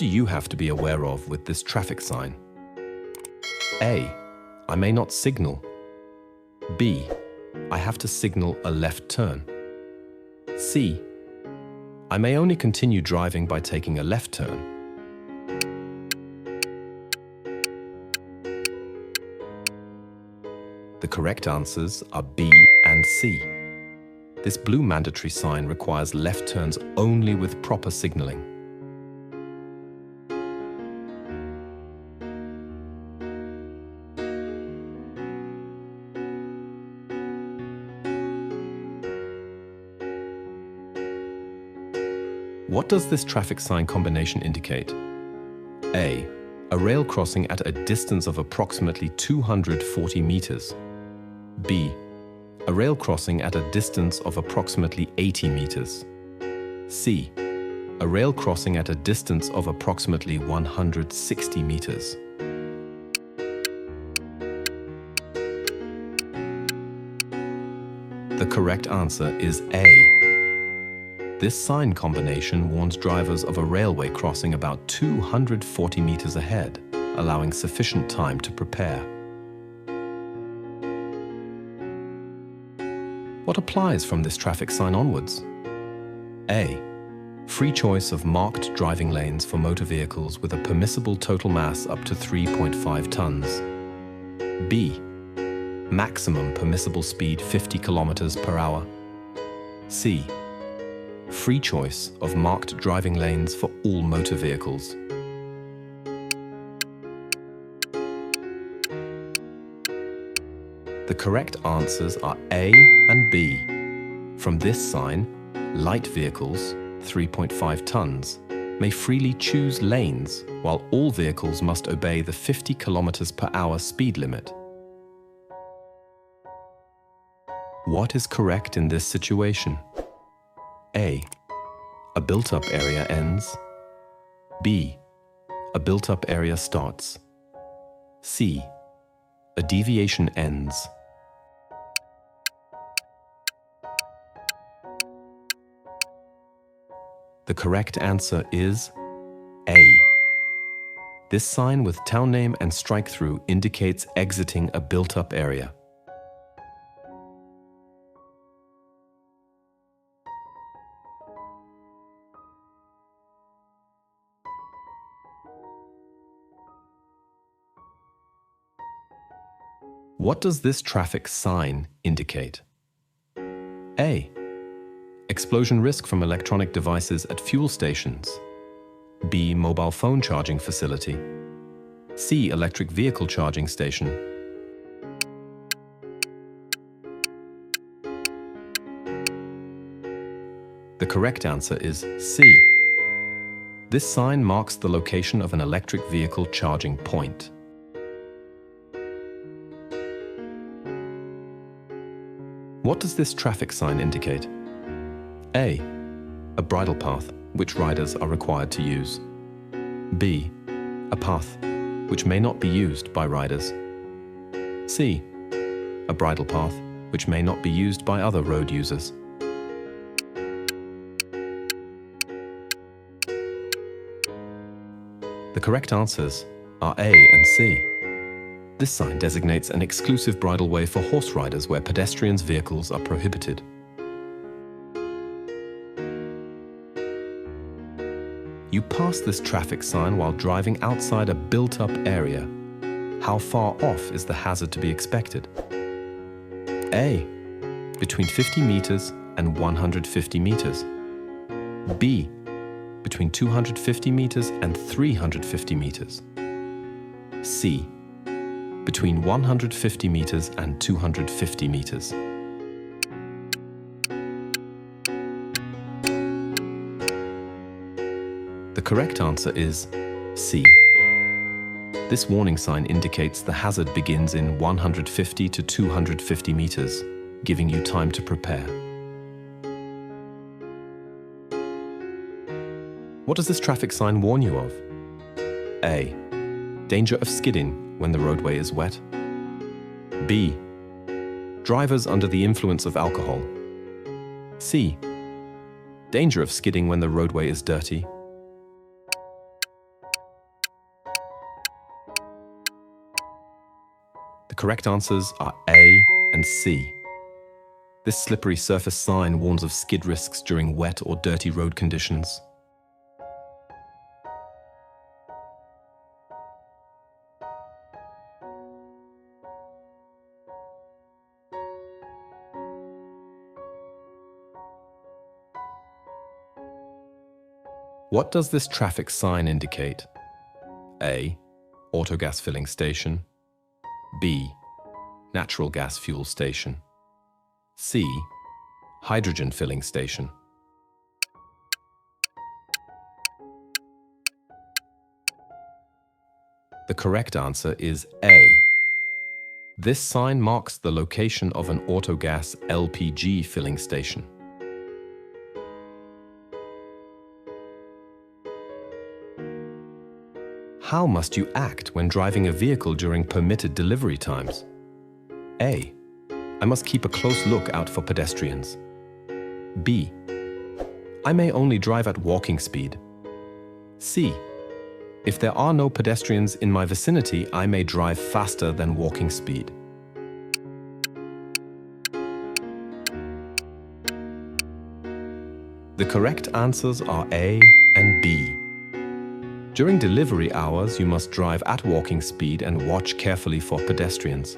What do you have to be aware of with this traffic sign? A. I may not signal. B. I have to signal a left turn. C. I may only continue driving by taking a left turn. The correct answers are B and C. This blue mandatory sign requires left turns only with proper signaling. What does this traffic sign combination indicate? A. A rail crossing at a distance of approximately 240 meters. B. A rail crossing at a distance of approximately 80 meters. C. A rail crossing at a distance of approximately 160 meters. The correct answer is A. This sign combination warns drivers of a railway crossing about 240 meters ahead, allowing sufficient time to prepare. What applies from this traffic sign onwards? A. Free choice of marked driving lanes for motor vehicles with a permissible total mass up to 3.5 tons. B. Maximum permissible speed 50 kilometers per hour. C. Free choice of marked driving lanes for all motor vehicles. The correct answers are A and B. From this sign, light vehicles, 3.5 tons, may freely choose lanes, while all vehicles must obey the 50 kilometers per hour speed limit. What is correct in this situation? A. A built-up area ends. B. A built-up area starts. C. A deviation ends. The correct answer is A. This sign with town name and strike-through indicates exiting a built-up area. What does this traffic sign indicate? A. Explosion risk from electronic devices at fuel stations. B. Mobile phone charging facility. C. Electric vehicle charging station. The correct answer is C. This sign marks the location of an electric vehicle charging point. What does this traffic sign indicate? A. A bridle path, which riders are required to use. B. A path, which may not be used by riders. C. A bridle path, which may not be used by other road users. The correct answers are A and C. This sign designates an exclusive bridleway for horse riders where pedestrians' vehicles are prohibited. You pass this traffic sign while driving outside a built-up area. How far off is the hazard to be expected? A. Between 50 meters and 150 meters. B. Between 250 meters and 350 meters. C. Between 150 meters and 250 meters. The correct answer is C. This warning sign indicates the hazard begins in 150 to 250 meters, giving you time to prepare. What does this traffic sign warn you of? A. Danger of skidding when the roadway is wet. B. Drivers under the influence of alcohol. C. Danger of skidding when the roadway is dirty. correct answers are A and C. This slippery surface sign warns of skid risks during wet or dirty road conditions. What does this traffic sign indicate? A. Autogas filling station. B. Natural gas fuel station. C. Hydrogen filling station. The correct answer is A. This sign marks the location of an autogas LPG filling station. How must you act when driving a vehicle during permitted delivery times? A. I must keep a close look out for pedestrians. B. I may only drive at walking speed. C. If there are no pedestrians in my vicinity, I may drive faster than walking speed. The correct answers are A and B. During delivery hours, you must drive at walking speed and watch carefully for pedestrians.